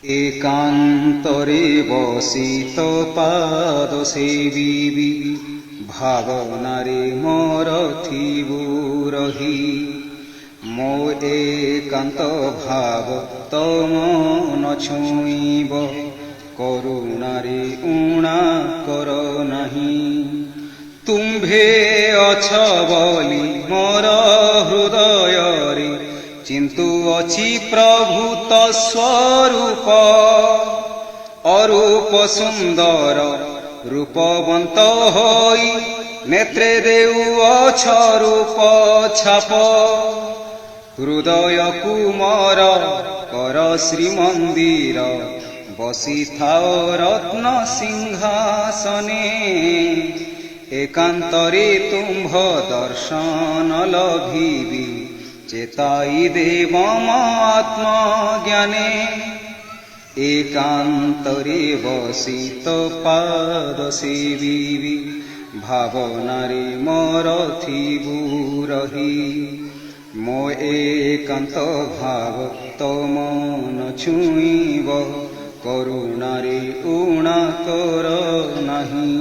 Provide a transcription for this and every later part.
একান্তরে বসিত পাদ সেবিবি, ভাবনারে মোর Thibaut রহি। মো একান্ত ভাব তম ন ছুঁইব, করুণারে উণা কর নাহি। তুম্ভে অছ বলি মোর হৃদୟରେ, চিন্তু অছি প্রভু তস্বরূপ। অরূপ সুন্দর রূপবন্ত হই, নেত্রে দেউছ রূপ ছাপ। হৃদয়কু মোর কর শ্রীমন্দির, বসিথাও রত্ন সিংহাসনে। একান্তরে তুম্ভ দর্শন লভিবি, চেতাই দেব আত্মজ্ঞানে। একান্তরে বসিত পাদ সেবিবি, ভাবনারে মোর থিবু রহি। মো একান্ত ভাব তম ন ছুঁইব, করুণারে উণা কর নাহি।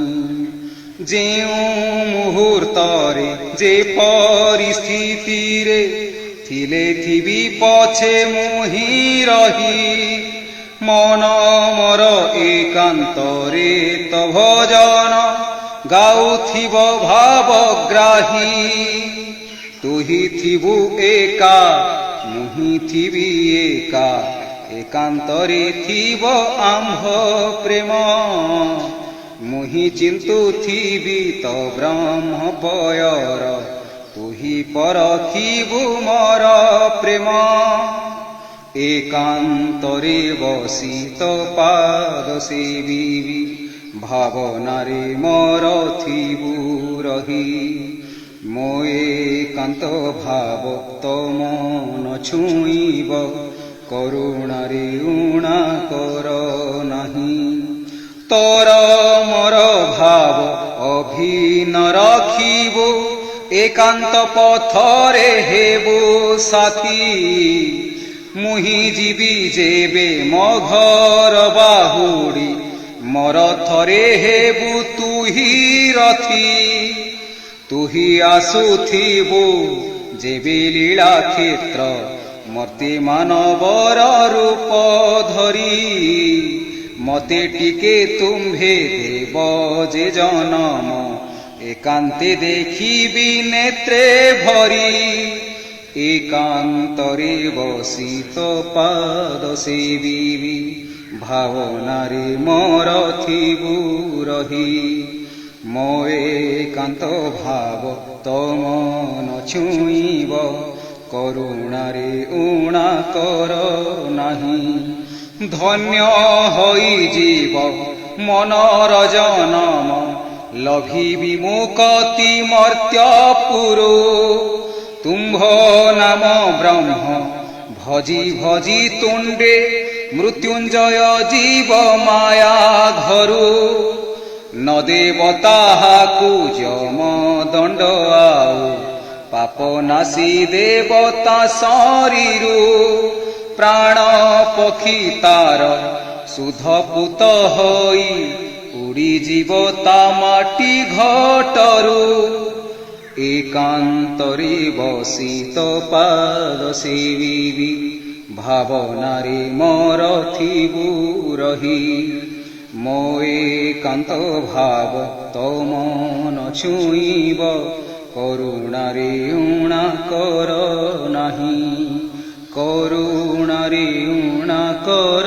যেউ মুহূর্তরে যে পরিস্থিতিরে, থিলে থিবি পছে মুহি রহি। মন মোর একান্তরে তো ভজন, গাউথিব ভাবগ্রাহী। তুহি থিবু একা, মুহি থিবি একা, একান্তরে থিব আম্ভ প্রেম। মুহি চিন্তু থিবি তো ব্রহ্ম পয়র, তুহি পরখিবু মোর প্রেম। একান্তরে বসিত পাদ সেবিবি, ভাবনারে মোর থিবু রহি। মো একান্ত ভাব তম ন ছুঁইব, করুণারে উণা কর নাহি। তোর মোর ভাব অভিন্ন রখিব, একান্ত পথরে হেবু সাথী। মুহি ଯିବି যেবে মঘর বাহুড়ি, মোর থরে হেবু তুহি রথি। তুহি আসুথিবু যেবে লীলা ক্ষেত্র, মর্তে মানবর রূপ ধরি। মতে টিকে তুম্ভে দেব যে জনম, একান্তে দেখিবি নেত্রে ভরি। একান্তরে বসিত পাদ সেবিবি, ভাবনারে মোর থিবু রহি। মো একান্ত ভাব তম ন ছুঁইব, করুণারে উণা কর নাহি। ধন্য হই জীব মনর জনম, লভিবি মুকতি মর্ত্যপুরু। তুম্ভ নাম ব্রহ্ম ভজি ভজি তুণ্ডে, মৃত্যুঞ্জয় জীব মায়া ঘরু। ন দেব তাহাকু যম দণ্ড আউ, পাপ নাশী দেবতা শরীরু। প্রাণ পক্ষী তার সুধ পুত হই, উড়ি ଯିବ ତା ମାଟି ଘଟରୁ। একান্তরে বসিত পাদ সেবিবি, ভাবনারে মোর থিবু রহি। মো একান্ত ভাব তম ন ছুঁইব, করুণারে উণা কর নাহি। করুণারে উণা কর